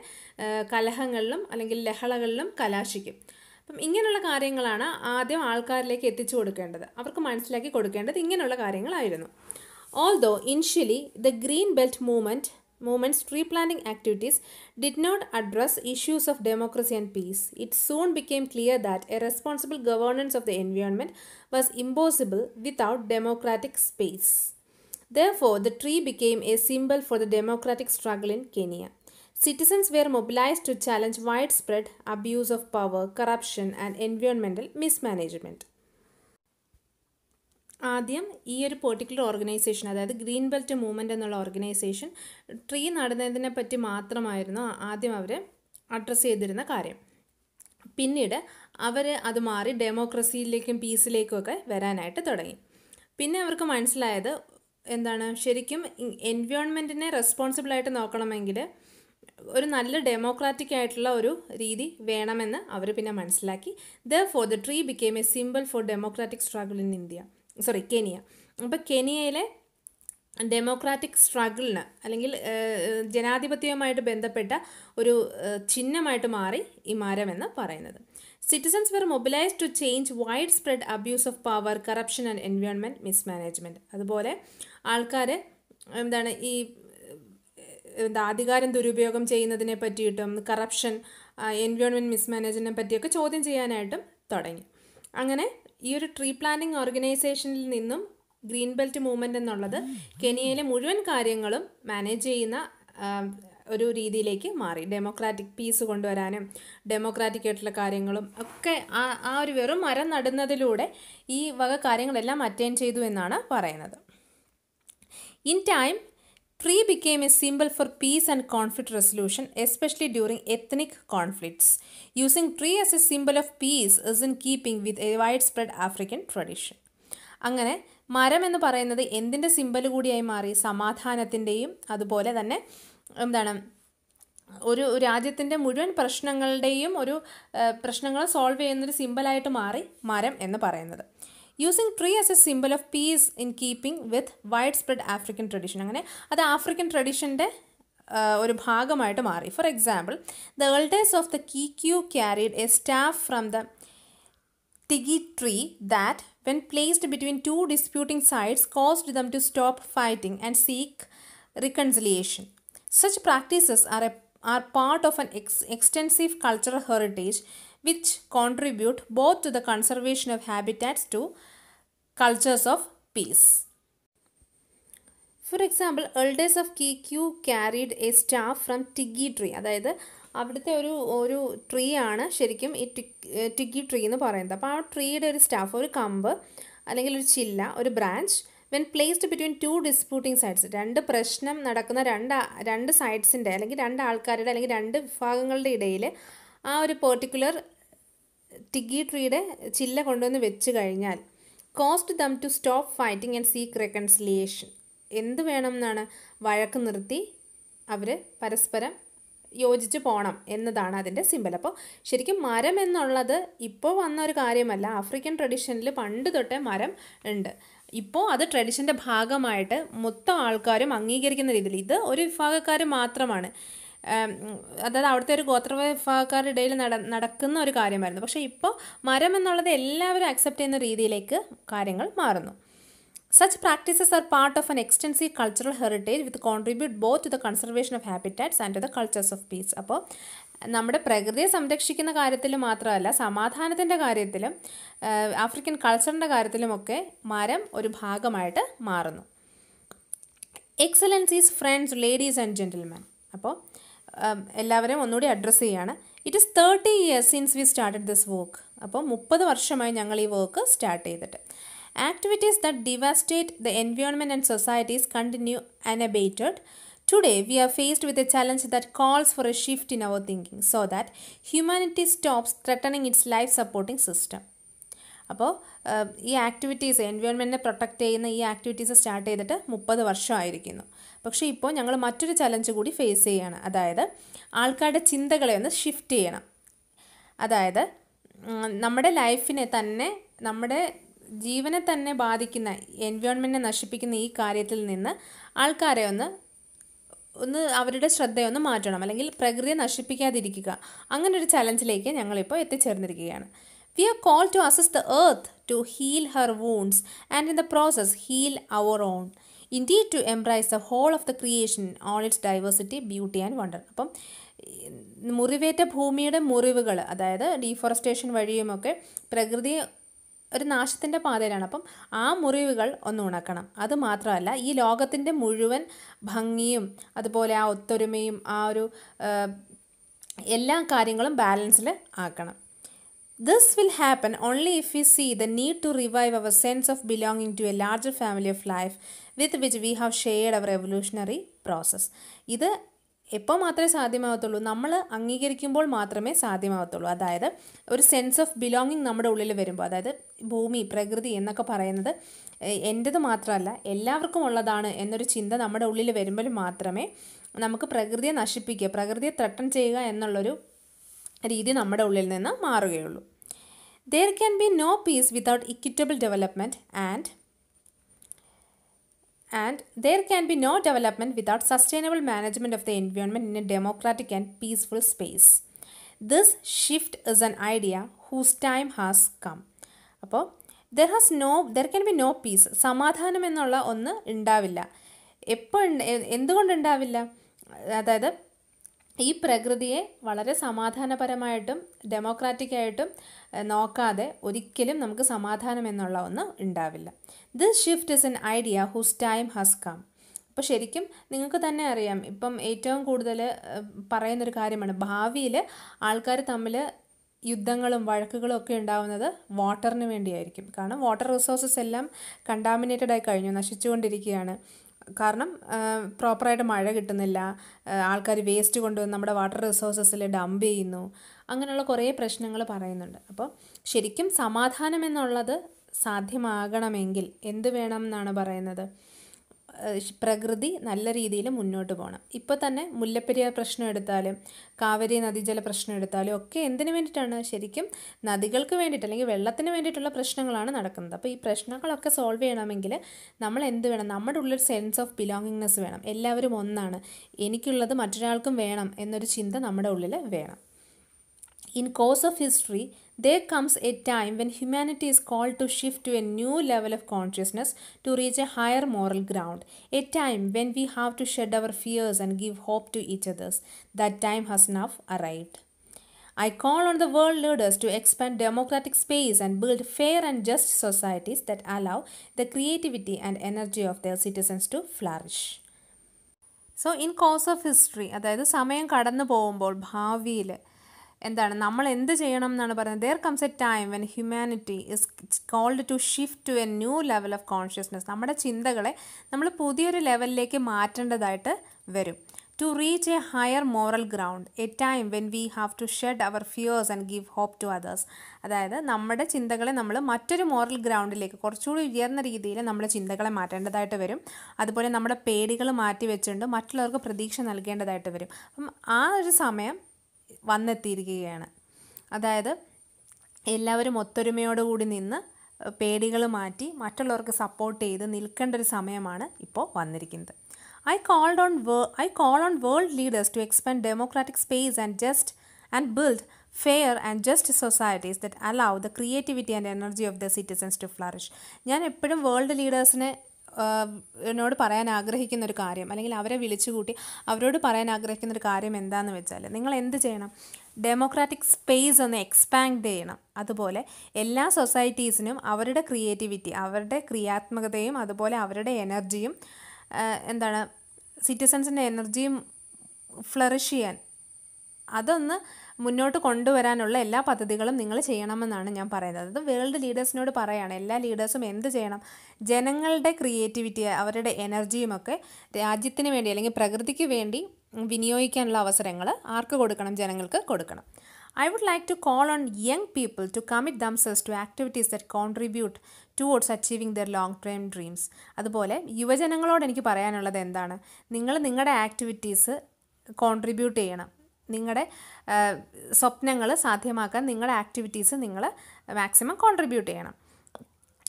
കലഹങ്ങളിലും അല്ലെങ്കിൽ ലഹളകളിലും കലാശിക്കും. അപ്പം ഇങ്ങനെയുള്ള കാര്യങ്ങളാണ് ആദ്യം ആൾക്കാരിലേക്ക് എത്തിച്ചു കൊടുക്കേണ്ടത്, അവർക്ക് മനസ്സിലാക്കി കൊടുക്കേണ്ടത് ഇങ്ങനെയുള്ള കാര്യങ്ങളായിരുന്നു. Although initially the green belt movement's tree planting activities did not address issues of democracy and peace, it soon became clear that a responsible governance of the environment was impossible without democratic space. Therefore, the tree became a symbol for the democratic struggle in Kenya. Citizens were mobilized to challenge widespread abuse of power, corruption, and environmental mismanagement. ആദ്യം ഈ ഒരു particular organisation, അതായത് green belt movement എന്നുള്ള organisation tree നടുന്നതിനെ പറ്റി മാത്രമായിരുന്നു ആദ്യം അവർ address ചെയ്തിരുന്ന കാര്യം. പിന്നീട് അവർ അത് മാറി ഡെമോക്രസിയിലേക്കും പീസിലേക്കും ഒക്കെ വരാനായിട്ട് തുടങ്ങി. പിന്നെ അവർക്ക് മനസ്സിലായത് എന്താണ്, ശരിക്കും എൻവയോൺമെൻറ്റിനെ റെസ്പോൺസിബിളായിട്ട് നോക്കണമെങ്കിൽ ഒരു നല്ല ഡെമോക്രാറ്റിക് ആയിട്ടുള്ള ഒരു രീതി വേണമെന്ന് അവർ പിന്നെ മനസ്സിലാക്കി. Therefore, the tree became a symbol for democratic struggle in Kenya. അപ്പോൾ കെനിയയിലെ ഡെമോക്രാറ്റിക് സ്ട്രഗിളിന് അല്ലെങ്കിൽ ജനാധിപത്യവുമായിട്ട് ബന്ധപ്പെട്ട ഒരു ചിഹ്നമായിട്ട് മാറി ഈ മരം എന്ന് പറയുന്നത്. Citizens were mobilised to change widespread abuse of power, corruption and environment mismanagement. അതുപോലെ ആൾക്കാർ ഈ അധികാരം ദുരുപയോഗം ചെയ്യുന്നതിനെ പറ്റിയിട്ടും കറപ്ഷൻ, എൻവയോൺമെൻറ്റ് മിസ്മാനേജ്മെൻറ്റിനെ പറ്റിയൊക്കെ ചോദ്യം ചെയ്യാനായിട്ടും തുടങ്ങി. അങ്ങനെ ഈ ഒരു ട്രീ പ്ലാന്റിംഗ് ഓർഗനൈസേഷനിൽ നിന്നും ഗ്രീൻ ബെൽറ്റ് മൂവ്മെൻറ്റ് എന്നുള്ളത് കെനിയയിലെ മുഴുവൻ കാര്യങ്ങളും മാനേജ് ചെയ്യുന്ന ഒരു രീതിയിലേക്ക് മാറി. ഡെമോക്രാറ്റിക് പീസ് കൊണ്ടുവരാനും ഡെമോക്രാറ്റിക് ആയിട്ടുള്ള കാര്യങ്ങളും ഒക്കെ ആ ഒരു വെറും മരം നടുന്നതിലൂടെ ഈ വക കാര്യങ്ങളെല്ലാം അറ്റൈൻ ചെയ്തു എന്നാണ് പറയുന്നത്. In time, tree became a symbol for peace and conflict resolution, especially during ethnic conflicts. Using tree as a symbol of peace is in keeping with a widespread African tradition. അങ്ങനെ മരം എന്ന് പറയുന്നത് എന്തിൻ്റെ symbol കൂടിയായി മാറി? സമാധാനത്തിൻ്റെയും അതുപോലെ തന്നെ ഒരു രാജ്യത്തിൻ്റെ മുഴുവൻ പ്രശ്നങ്ങളുടെയും പ്രശ്നങ്ങൾ സോൾവ് ചെയ്യുന്നൊരു സിമ്പലായിട്ട് മാറി മരം എന്ന് പറയുന്നത്. Using tree as a symbol of peace in keeping with widespread African tradition. അങ്ങനെ അത് ആഫ്രിക്കൻ ട്രഡീഷൻ്റെ ഒരു ഭാഗമായിട്ട് മാറി. For example, the elders of the Kikuyu carried a staff from the thigi tree that when placed between two disputing sides caused them to stop fighting and seek reconciliation. Such practices are part of an extensive cultural heritage which contribute both to the conservation of habitats to cultures of peace. For example, elders of Kikyu carried a staff from Tiggy tree. അതായത് അവിടുത്തെ ഒരു tree ആണ് ശരിക്കും ഈ ടിഗി tree എന്ന് പറയുന്നത്. അപ്പോൾ ആ ട്രീയുടെ ഒരു സ്റ്റാഫ്, ഒരു കമ്പ് അല്ലെങ്കിൽ ഒരു ചില്ല, ഒരു branch, when placed between two disputing sides, രണ്ട് പ്രശ്നം നടക്കുന്ന രണ്ട് സൈഡ്സിൻ്റെ അല്ലെങ്കിൽ രണ്ട് ആൾക്കാരുടെ അല്ലെങ്കിൽ രണ്ട് വിഭാഗങ്ങളുടെ ഇടയിൽ ആ ഒരു പെർട്ടിക്കുലർ ടിഗി ട്രീയുടെ ചില്ല കൊണ്ടുവന്ന് വെച്ച് കഴിഞ്ഞാൽ cost them to stop fighting and seek reconciliation. എന്ത് വേണം എന്നാണ്? വഴക്ക് നിർത്തി അവർ പരസ്പരം യോജിച്ച് പോകണം എന്നതാണ് അതിൻ്റെ സിമ്പൽ. അപ്പോൾ ശരിക്കും മരം എന്നുള്ളത് ഇപ്പോൾ വന്ന ഒരു കാര്യമല്ല. ആഫ്രിക്കൻ ട്രഡീഷനിൽ പണ്ട് തൊട്ടേ മരം ഉണ്ട്. ഇപ്പോൾ അത് ട്രഡീഷൻ്റെ ഭാഗമായിട്ട് മൊത്തം ആൾക്കാരും അംഗീകരിക്കുന്ന രീതിയിൽ, ഇത് ഒരു വിഭാഗക്കാർ മാത്രമാണ്, അതായത് അവിടുത്തെ ഒരു ഗോത്ര വിഭാഗക്കാരുടെ ഇടയിൽ നടക്കുന്ന ഒരു കാര്യമായിരുന്നു. പക്ഷേ ഇപ്പോൾ മരം എന്നുള്ളത് എല്ലാവരും അക്സെപ്റ്റ് ചെയ്യുന്ന രീതിയിലേക്ക് കാര്യങ്ങൾ മാറുന്നു. Such practices are part of an extensive cultural heritage which contribute both to the conservation of habitats and to the cultures of peace. അപ്പോൾ നമ്മുടെ പ്രകൃതിയെ സംരക്ഷിക്കുന്ന കാര്യത്തിൽ മാത്രമല്ല, സമാധാനത്തിൻ്റെ കാര്യത്തിലും ആഫ്രിക്കൻ കൾച്ചറിൻ്റെ കാര്യത്തിലുമൊക്കെ മരം ഒരു ഭാഗമായിട്ട് മാറുന്നു. Excellencies, friends, ladies and gentleman. അപ്പോൾ എല്ലാവരെയും ഒന്നുകൂടി അഡ്രസ്സ് ചെയ്യുകയാണ്. It is 30 years since we started this work. അപ്പോൾ 30 വർഷമായി ഞങ്ങൾ ഈ വർക്ക് സ്റ്റാർട്ട് ചെയ്തിട്ട്. Activities that devastate the environment and societies continue unabated. Today, we are faced with a challenge that calls for a shift in our thinking so that humanity stops threatening its life supporting system. അപ്പോൾ ഈ activities എൻവയോൺമെൻറ്റിനെ protect ചെയ്യുന്ന ഈ activities start ചെയ്തിട്ട് 30 വർഷമായിരിക്കുന്നു. പക്ഷേ ഇപ്പോൾ ഞങ്ങൾ മറ്റൊരു challenge കൂടി ഫേസ് ചെയ്യുകയാണ്. അതായത് ആൾക്കാരുടെ ചിന്തകളെ ഒന്ന് ഷിഫ്റ്റ് ചെയ്യണം. അതായത് നമ്മുടെ ലൈഫിനെ തന്നെ, നമ്മുടെ ജീവനെ തന്നെ ബാധിക്കുന്ന, എൻവയോൺമെൻറ്റിനെ നശിപ്പിക്കുന്ന ഈ കാര്യത്തിൽ നിന്ന് ആൾക്കാരെ ഒന്ന് അവരുടെ ശ്രദ്ധയൊന്ന് മാറ്റണം, അല്ലെങ്കിൽ പ്രകൃതിയെ നശിപ്പിക്കാതിരിക്കുക. അങ്ങനൊരു ചലഞ്ചിലേക്ക് ഞങ്ങളിപ്പോൾ എത്തിച്ചേർന്നിരിക്കുകയാണ്. We are called to assist the earth to heal her wounds and in the process heal our own. Indeed, to embrace the whole of the creation, all its diversity, beauty and wonder. അപ്പം മുറിവേറ്റ ഭൂമിയുടെ മുറിവുകൾ, അതായത് deforestation വഴിയുമൊക്കെ പ്രകൃതി ഒരു നാശത്തിൻ്റെ പാതയിലാണ്. അപ്പം ആ മുറിവുകൾ ഒന്ന് ഉണക്കണം. അത് മാത്രമല്ല, ഈ ലോകത്തിൻ്റെ മുഴുവൻ ഭംഗിയും അതുപോലെ ആ ഒത്തൊരുമയും ആ ഒരു എല്ലാ കാര്യങ്ങളും ബാലൻസിൽ ആക്കണം. This will happen only if we see the need to revive our sense of belonging to a larger family of life with which we have shared our evolutionary process. ഇത് എപ്പോൾ മാത്രമേ സാധ്യമാകത്തുള്ളൂ? നമ്മൾ അംഗീകരിക്കുമ്പോൾ മാത്രമേ സാധ്യമാകത്തുള്ളൂ. അതായത് ഒരു സെൻസ് ഓഫ് ബിലോങ്ങിങ് നമ്മുടെ ഉള്ളിൽ വരുമ്പോൾ, അതായത് ഭൂമി, പ്രകൃതി എന്നൊക്കെ പറയുന്നത് എൻ്റേത് മാത്രമല്ല എല്ലാവർക്കും ഉള്ളതാണ് എന്നൊരു ചിന്ത നമ്മുടെ ഉള്ളിൽ വരുമ്പോൾ മാത്രമേ നമുക്ക് പ്രകൃതിയെ നശിപ്പിക്കുക, പ്രകൃതിയെ ത്രട്ടൺ ചെയ്യുക എന്നുള്ളൊരു രീതി നമ്മുടെ ഉള്ളിൽ നിന്ന് മാറുകയുള്ളൂ. There can be no peace without equitable development and there can be no development without sustainable management of the environment in a democratic and peaceful space. This shift is an idea whose time has come. അപ്പോൾ there can be no peace. സമാധാനം എന്നുള്ള ഒന്ന് ഉണ്ടാവില്ല. എന്തുകൊണ്ടുണ്ടാവില്ല? അതായത് ഈ പ്രകൃതിയെ വളരെ സമാധാനപരമായിട്ടും ഡെമോക്രാറ്റിക്കായിട്ടും നോക്കാതെ ഒരിക്കലും നമുക്ക് സമാധാനം എന്നുള്ള ഒന്ന് ഉണ്ടാവില്ല. This shift is an idea whose time has come. അപ്പോൾ ശരിക്കും നിങ്ങൾക്ക് തന്നെ അറിയാം, ഇപ്പം ഏറ്റവും കൂടുതൽ പറയുന്നൊരു കാര്യമാണ്, ഭാവിയിൽ ആൾക്കാർ തമ്മിൽ യുദ്ധങ്ങളും വഴക്കുകളും ഒക്കെ ഉണ്ടാവുന്നത് വാട്ടറിന് വേണ്ടിയായിരിക്കും. കാരണം വാട്ടർ റിസോഴ്സസ് എല്ലാം കണ്ടാമിനേറ്റഡ് ആയി കഴിഞ്ഞു, നശിച്ചുകൊണ്ടിരിക്കുകയാണ്. കാരണം പ്രോപ്പറായിട്ട് മഴ കിട്ടുന്നില്ല, ആൾക്കാർ വേസ്റ്റ് കൊണ്ടുവന്ന് നമ്മുടെ വാട്ടർ റിസോഴ്സസിൽ ഡംപ് ചെയ്യുന്നു, അങ്ങനെയുള്ള കുറേ പ്രശ്നങ്ങൾ പറയുന്നുണ്ട്. അപ്പോൾ ശരിക്കും സമാധാനം എന്നുള്ളത് സാധ്യമാകണമെങ്കിൽ എന്ത് വേണം എന്നാണ് പറയുന്നത്? പ്രകൃതി നല്ല രീതിയിൽ മുന്നോട്ട് പോകണം. ഇപ്പോൾ തന്നെ മുല്ലപ്പെരിയാർ പ്രശ്നം എടുത്താലും കാവേരി നദീജല പ്രശ്നം എടുത്താലും ഒക്കെ എന്തിനു വേണ്ടിയിട്ടാണ്? ശരിക്കും നദികൾക്ക് വേണ്ടിയിട്ട്, അല്ലെങ്കിൽ വെള്ളത്തിന് വേണ്ടിയിട്ടുള്ള പ്രശ്നങ്ങളാണ് നടക്കുന്നത്. അപ്പോൾ ഈ പ്രശ്നങ്ങളൊക്കെ സോൾവ് ചെയ്യണമെങ്കിൽ നമ്മൾ എന്ത് വേണം? നമ്മുടെ ഉള്ളിൽ സെൻസ് ഓഫ് ബിലോങ്ങിങ്നെസ് വേണം. എല്ലാവരും ഒന്നാണ്, എനിക്കുള്ളത് മറ്റൊരാൾക്കും വേണം എന്നൊരു ചിന്ത നമ്മുടെ ഉള്ളിൽ വേണം. In course of history, there comes a time when humanity is called to shift to a new level of consciousness to reach a higher moral ground. A time when we have to shed our fears and give hope to each other. That time has now arrived. I call on the world leaders to expand democratic space and build fair and just societies that allow the creativity and energy of their citizens to flourish. So, in course of history, അതായത് സമയം കടന്നു പോകുമ്പോൾ ഭാവിയിൽ എന്താണ് നമ്മൾ എന്ത് ചെയ്യണം എന്നാണ് പറയുന്നത്? There comes a time when humanity is called to shift to a new level of consciousness. നമ്മുടെ ചിന്തകളെ നമ്മൾ പുതിയൊരു ലെവലിലേക്ക് മാറ്റേണ്ടതായിട്ട് വരും. To reach a higher moral ground, a time when we have to shed our fears and give hope to others. അതായത് നമ്മുടെ ചിന്തകളെ നമ്മൾ മറ്റൊരു മോറൽ ഗ്രൗണ്ടിലേക്ക്, കുറച്ചുകൂടി ഉയർന്ന രീതിയിൽ നമ്മുടെ ചിന്തകളെ മാറ്റേണ്ടതായിട്ട് വരും. അതുപോലെ നമ്മുടെ പേടികൾ മാറ്റി വെച്ചുകൊണ്ട് മറ്റുള്ളവർക്ക് പ്രതീക്ഷ നൽകേണ്ടതായിട്ട് വരും. അപ്പം ആ ഒരു സമയം വന്നെത്തിയിരിക്കുകയാണ്. അതായത് എല്ലാവരും ഒത്തൊരുമയോടുകൂടി നിന്ന് പേടികൾ മാറ്റി മറ്റുള്ളവർക്ക് സപ്പോർട്ട് ചെയ്ത് നിൽക്കേണ്ട ഒരു സമയമാണ് ഇപ്പോൾ വന്നിരിക്കുന്നത്. I call on world leaders to expand democratic space and build fair and just societies that allow the creativity and energy of the citizens to flourish. ഞാൻ എപ്പോഴും വേൾഡ് ലീഡേഴ്സിനെ എന്നോട് പറയാൻ ആഗ്രഹിക്കുന്ന ഒരു കാര്യം, അല്ലെങ്കിൽ അവരെ വിളിച്ചുകൂട്ടി അവരോട് പറയാൻ ആഗ്രഹിക്കുന്ന ഒരു കാര്യം എന്താണെന്ന് വെച്ചാൽ, നിങ്ങൾ എന്ത് ചെയ്യണം? ഡെമോക്രാറ്റിക് സ്പേസ് ഒന്ന് എക്സ്പാൻഡ് ചെയ്യണം. അതുപോലെ എല്ലാ സൊസൈറ്റീസിനും അവരുടെ ക്രിയേറ്റിവിറ്റി, അവരുടെ ക്രിയാത്മകതയും അതുപോലെ അവരുടെ എനർജിയും സിറ്റിസൺസിൻ്റെ എനർജിയും ഫ്ലറിഷ് ചെയ്യാൻ അതൊന്ന് മുന്നോട്ട് കൊണ്ടുവരാനുള്ള എല്ലാ പദ്ധതികളും നിങ്ങൾ ചെയ്യണമെന്നാണ് ഞാൻ പറയുന്നത്. അത് വേൾഡ് ലീഡേഴ്സിനോട് പറയുകയാണ്. എല്ലാ ലീഡേഴ്സും എന്ത് ചെയ്യണം? ജനങ്ങളുടെ ക്രിയേറ്റിവിറ്റി, അവരുടെ എനർജിയുമൊക്കെ രാജ്യത്തിന് വേണ്ടി അല്ലെങ്കിൽ പ്രകൃതിക്ക് വേണ്ടി വിനിയോഗിക്കാനുള്ള അവസരങ്ങൾ ആർക്ക് കൊടുക്കണം? ജനങ്ങൾക്ക് കൊടുക്കണം. I would like to call on young people to commit themselves to activities that contribute towards achieving their long-term dreams. അതുപോലെ യുവജനങ്ങളോട് എനിക്ക് പറയാനുള്ളത് എന്താണ്? നിങ്ങൾ നിങ്ങളുടെ ആക്ടിവിറ്റീസ് കോൺട്രിബ്യൂട്ട് ചെയ്യണം. നിങ്ങളുടെ സ്വപ്നങ്ങൾ സാധ്യമാക്കാൻ നിങ്ങളുടെ ആക്ടിവിറ്റീസ് നിങ്ങൾ മാക്സിമം കോൺട്രിബ്യൂട്ട് ചെയ്യണം.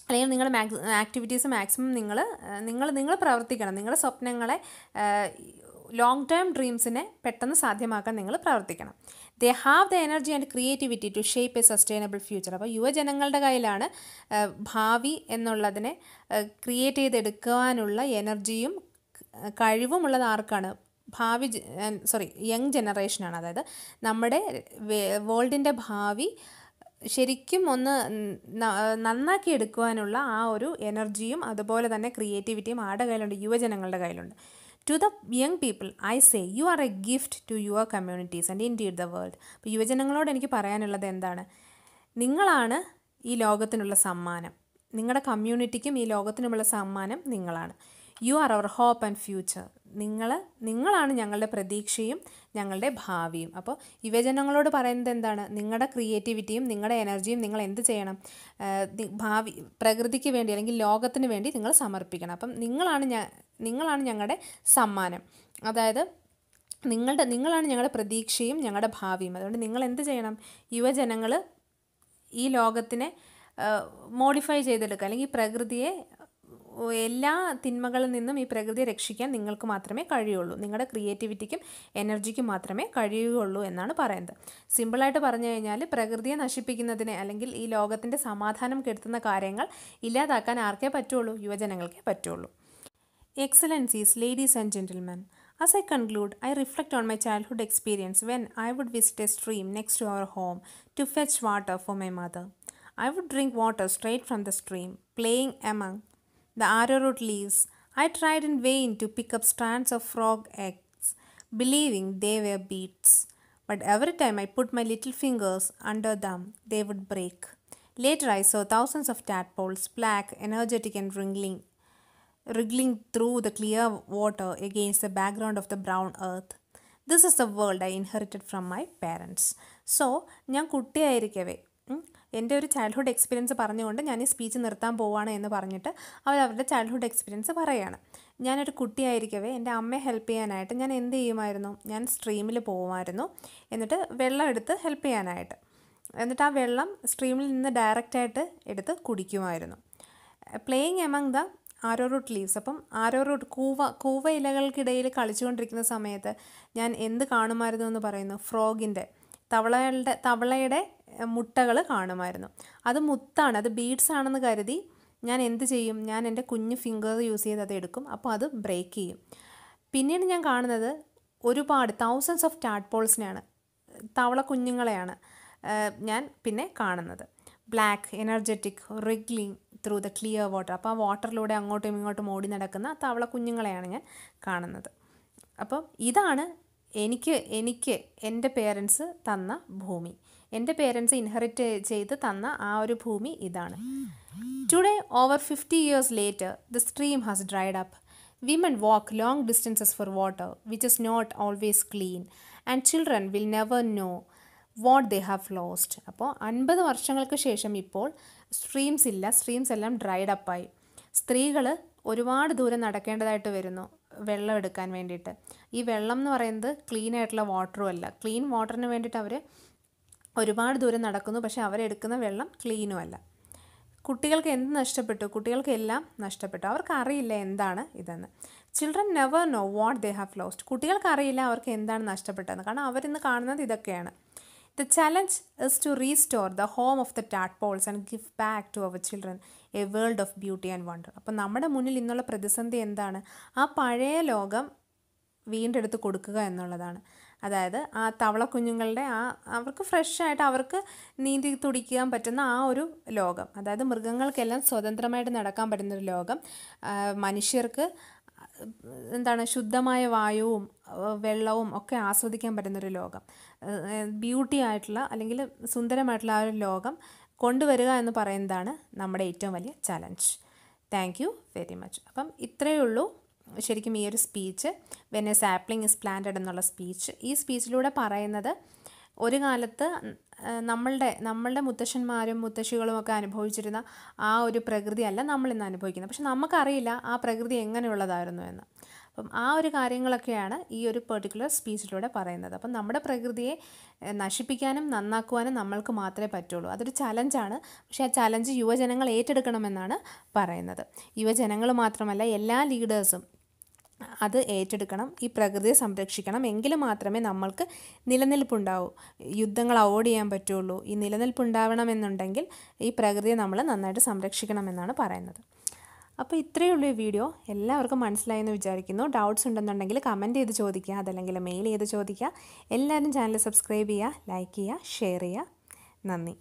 അല്ലെങ്കിൽ നിങ്ങളുടെ ആക്ടിവിറ്റീസ് മാക്സിമം നിങ്ങൾ പ്രവർത്തിക്കണം. നിങ്ങളുടെ സ്വപ്നങ്ങളെ ലോങ് ടേം ഡ്രീംസിനെ പെട്ടെന്ന് സാധ്യമാക്കാൻ നിങ്ങൾ പ്രവർത്തിക്കണം. They have the energy and creativity to shape a sustainable future. അപ്പോൾ യുവജനങ്ങളുടെ കയ്യിലാണ് ഭാവി എന്നുള്ളതിനെ ക്രിയേറ്റ് ചെയ്തെടുക്കുവാനുള്ള എനർജിയും കഴിവുമുള്ളത് ആർക്കാണ്? യങ് ജനറേഷനാണ്. അതായത് നമ്മുടെ വേൾഡിൻ്റെ ഭാവി ശരിക്കും ഒന്ന് നന്നാക്കി എടുക്കുവാനുള്ള ആ ഒരു എനർജിയും അതുപോലെ തന്നെ ക്രിയേറ്റിവിറ്റിയും ആരുടെ കയ്യിലുണ്ട്? യുവജനങ്ങളുടെ കയ്യിലുണ്ട്. To the young people, I say, you are a gift to your communities and indeed the world. അപ്പോൾ യുവജനങ്ങളോട് എനിക്ക് പറയാനുള്ളത് എന്താണ്? നിങ്ങളാണ് ഈ ലോകത്തിനുള്ള സമ്മാനം. നിങ്ങളുടെ കമ്മ്യൂണിറ്റിക്കും ഈ ലോകത്തിനുമുള്ള സമ്മാനം നിങ്ങളാണ്. You are our hope and future. നിങ്ങളാണ് ഞങ്ങളുടെ പ്രതീക്ഷയും ഞങ്ങളുടെ ഭാവിയും. അപ്പോൾ യുവജനങ്ങളോട് പറയുന്നത് എന്താണ്? നിങ്ങളുടെ ക്രിയേറ്റിവിറ്റിയും നിങ്ങളുടെ എനർജിയും നിങ്ങൾ എന്ത് ചെയ്യണം? ഭാവി പ്രകൃതിക്ക് വേണ്ടി അല്ലെങ്കിൽ ലോകത്തിന് വേണ്ടി നിങ്ങൾ സമർപ്പിക്കണം. അപ്പം നിങ്ങളാണ് ഞങ്ങളുടെ സമ്മാനം. അതായത് നിങ്ങളാണ് ഞങ്ങളുടെ പ്രതീക്ഷയും ഞങ്ങളുടെ ഭാവിയും. അതുകൊണ്ട് നിങ്ങൾ എന്ത് ചെയ്യണം? യുവജനങ്ങൾ ഈ ലോകത്തിനെ മോഡിഫൈ ചെയ്തെടുക്കുക, അല്ലെങ്കിൽ പ്രകൃതിയെ എല്ലാ തിന്മകളിൽ നിന്നും ഈ പ്രകൃതിയെ രക്ഷിക്കാൻ നിങ്ങൾക്ക് മാത്രമേ കഴിയുള്ളൂ. നിങ്ങളുടെ ക്രിയേറ്റിവിറ്റിക്കും എനർജിക്കും മാത്രമേ കഴിയുകയുള്ളൂ എന്നാണ് പറയുന്നത്. സിമ്പിളായിട്ട് പറഞ്ഞു കഴിഞ്ഞാൽ പ്രകൃതിയെ നശിപ്പിക്കുന്നതിനെ അല്ലെങ്കിൽ ഈ ലോകത്തിൻ്റെ സമാധാനം കെടുത്തുന്ന കാര്യങ്ങൾ ഇല്ലാതാക്കാൻ ആർക്കേ പറ്റുള്ളൂ? യുവജനങ്ങൾക്കേ പറ്റുള്ളൂ. Excellencies, ladies and gentlemen, as I conclude, I reflect on my childhood experience when I would visit a stream next to our home to fetch water for my mother. I would drink water straight from the stream, playing among the arrowroot leaves. I tried in vain to pick up strands of frog eggs, believing they were beads. But every time I put my little fingers under them, they would break. Later I saw thousands of tadpoles, black, energetic and wriggling through the clear water against the background of the brown earth. This is the world I inherited from my parents. So, ഞാൻ കുട്ടിയായിരിക്കവേ എൻ്റെ ഒരു childhood experience പറഞ്ഞുകൊണ്ട് ഞാൻ ഈ speech നിർത്താൻ പോവുകയാണ് എന്ന് പറഞ്ഞിട്ട് അവരവരുടെ ചൈൽഡ്ഹുഡ് എക്സ്പീരിയൻസ് പറയുകയാണ്. ഞാനൊരു കുട്ടിയായിരിക്കവേ എൻ്റെ അമ്മയെ ഹെൽപ്പ് ചെയ്യാനായിട്ട് ഞാൻ എന്ത് ചെയ്യുമായിരുന്നു? ഞാൻ സ്ട്രീമിൽ പോകുമായിരുന്നു. എന്നിട്ട് വെള്ളം എടുത്ത് ഹെൽപ്പ് ചെയ്യാനായിട്ട്. എന്നിട്ട് ആ വെള്ളം സ്ട്രീമിൽ നിന്ന് ഡയറക്റ്റായിട്ട് എടുത്ത് കുടിക്കുമായിരുന്നു. Playing among the arrowroot leaves. അപ്പം ആരോറൂട്ട് കൂവ ഇലകൾക്കിടയിൽ കളിച്ചുകൊണ്ടിരിക്കുന്ന സമയത്ത് ഞാൻ എന്ത് കാണുമായിരുന്നു എന്ന് പറയുന്നു? ഫ്രോഗിൻ്റെ തവളയുടെ മുട്ടകൾ കാണുമായിരുന്നു. അത് മുത്താണ്, അത് ബീഡ്സ് ആണെന്ന് കരുതി ഞാൻ എന്ത് ചെയ്യും? ഞാൻ എൻ്റെ കുഞ്ഞ് ഫിംഗർ യൂസ് ചെയ്ത് അത് എടുക്കും. അപ്പോൾ അത് ബ്രേക്ക് ചെയ്യും. പിന്നീട് ഞാൻ കാണുന്നത് ഒരുപാട് തൗസൻഡ്സ് ഓഫ് ടാഡ്പോൾസിനെയാണ്, തവള കുഞ്ഞുങ്ങളെയാണ് ഞാൻ പിന്നെ കാണുന്നത്. Black, energetic, wriggling through the clear water. അപ്പോൾ ആ വാട്ടറിലൂടെ അങ്ങോട്ടും ഇങ്ങോട്ടും ഓടി നടക്കുന്ന തവള കുഞ്ഞുങ്ങളെയാണ് ഞാൻ കാണുന്നത്. അപ്പം ഇതാണ് എനിക്ക് എൻ്റെ പേരൻസ് തന്ന ഭൂമി. എൻ്റെ പേരൻസ് ഇൻഹെറിറ്റ് ചെയ്ത് തന്ന ആ ഒരു ഭൂമി ഇതാണ്. Today, over 50 years later, the stream has dried up. Women walk long distances for water, which is not always clean, and children will never know what they have lost. അപ്പോൾ 50 വർഷങ്ങൾക്ക് ശേഷം ഇപ്പോൾ സ്ട്രീംസ് എല്ലാം ഡ്രൈഡ് അപ്പായി. സ്ത്രീകൾ ഒരുപാട് ദൂരം നടക്കേണ്ടതായിട്ട് വരുന്നു വെള്ളം എടുക്കാൻ വേണ്ടിയിട്ട്. ഈ വെള്ളം എന്ന് പറയുന്നത് ക്ലീൻ ആയിട്ടുള്ള വാട്ടറും അല്ല. ക്ലീൻ വാട്ടറിന് വേണ്ടിയിട്ട് അവർ ഒരുപാട് ദൂരം നടക്കുന്നു, പക്ഷേ അവരെടുക്കുന്ന വെള്ളം ക്ലീനും അല്ല. കുട്ടികൾക്ക് എന്ത് നഷ്ടപ്പെട്ടു? കുട്ടികൾക്ക് എല്ലാം നഷ്ടപ്പെട്ടു. അവർക്ക് അറിയില്ല എന്താണ് ഇതെന്ന്. Children never know what they have lost. കുട്ടികൾക്ക് അറിയില്ല അവർക്ക് എന്താണ് നഷ്ടപ്പെട്ടതെന്ന്. കാരണം അവരിന്ന് കാണുന്നത് ഇതൊക്കെയാണ്. The challenge is to restore the home of the tadpoles and give back to our children a world of beauty and wonder. അപ്പോൾ നമ്മുടെ മുന്നിൽ ഇന്നുള്ള പ്രതിസന്ധി എന്താണ്? ആ പഴയ ലോകം വീണ്ടെടുത്ത് കൊടുക്കുക എന്നുള്ളതാണ്. അതായത് ആ തവള കുഞ്ഞുങ്ങളുടെ അവർക്ക് ഫ്രഷായിട്ട് അവർക്ക് നീന്തി തുടിക്കാൻ പറ്റുന്ന ആ ഒരു ലോകം, അതായത് മൃഗങ്ങൾക്കെല്ലാം സ്വതന്ത്രമായിട്ട് നടക്കാൻ പറ്റുന്നൊരു ലോകം, മനുഷ്യർക്ക് എന്താണ് ശുദ്ധമായ വായുവും വെള്ളവും ഒക്കെ ആസ്വദിക്കാൻ പറ്റുന്നൊരു ലോകം, ബ്യൂട്ടി ആയിട്ടുള്ള അല്ലെങ്കിൽ സുന്ദരമായിട്ടുള്ള ആ ഒരു ലോകം കൊണ്ടുവരിക എന്ന് പറയുന്നതാണ് നമ്മുടെ ഏറ്റവും വലിയ challenge. Thank you very much. അപ്പം ഇത്രയേ ഉള്ളൂ ശരിക്കും ഈ ഒരു speech, when a sapling is planted എന്നുള്ള സ്പീച്ച്. ഈ സ്പീച്ചിലൂടെ പറയുന്നത് ഒരു കാലത്ത് നമ്മളുടെ മുത്തശ്ശന്മാരും മുത്തശ്ശികളും ഒക്കെ അനുഭവിച്ചിരുന്ന ആ ഒരു പ്രകൃതിയല്ല നമ്മളിന്ന് അനുഭവിക്കുന്നത്. പക്ഷെ നമുക്കറിയില്ല ആ പ്രകൃതി എങ്ങനെയുള്ളതായിരുന്നു എന്ന്. അപ്പം ആ ഒരു കാര്യങ്ങളൊക്കെയാണ് ഈ ഒരു പെർട്ടിക്കുലർ സ്പീച്ചിലൂടെ പറയുന്നത്. അപ്പം നമ്മുടെ പ്രകൃതിയെ നശിപ്പിക്കാനും നന്നാക്കുവാനും നമ്മൾക്ക് മാത്രമേ പറ്റുള്ളൂ. അതൊരു ചലഞ്ചാണ്. പക്ഷേ ആ ചലഞ്ച് യുവജനങ്ങൾ ഏറ്റെടുക്കണമെന്നാണ് പറയുന്നത്. യുവജനങ്ങൾ മാത്രമല്ല, എല്ലാ ലീഡേഴ്സും അത് ഏറ്റെടുക്കണം. ഈ പ്രകൃതിയെ സംരക്ഷിക്കണം. എങ്കിൽ മാത്രമേ നമ്മൾക്ക് നിലനിൽപ്പുണ്ടാവൂ. യുദ്ധങ്ങൾ അവോയ്ഡ് ചെയ്യാൻ പറ്റുള്ളൂ. ഈ നിലനിൽപ്പുണ്ടാവണമെന്നുണ്ടെങ്കിൽ ഈ പ്രകൃതിയെ നമ്മൾ നന്നായിട്ട് സംരക്ഷിക്കണമെന്നാണ് പറയുന്നത്. അപ്പോൾ ഇത്രയേ ഉള്ളൂ ഈ വീഡിയോ. എല്ലാവർക്കും മനസ്സിലായെന്ന് വിചാരിക്കുന്നു. ഡൗട്ട്സ് ഉണ്ടെന്നുണ്ടെങ്കിൽ കമൻറ്റ് ചെയ്ത് ചോദിക്കുക, അതല്ലെങ്കിൽ മെയിൽ ചെയ്ത് ചോദിക്കുക. എല്ലാവരും ചാനൽ സബ്സ്ക്രൈബ് ചെയ്യുക, ലൈക്ക് ചെയ്യുക, ഷെയർ ചെയ്യുക. നന്ദി.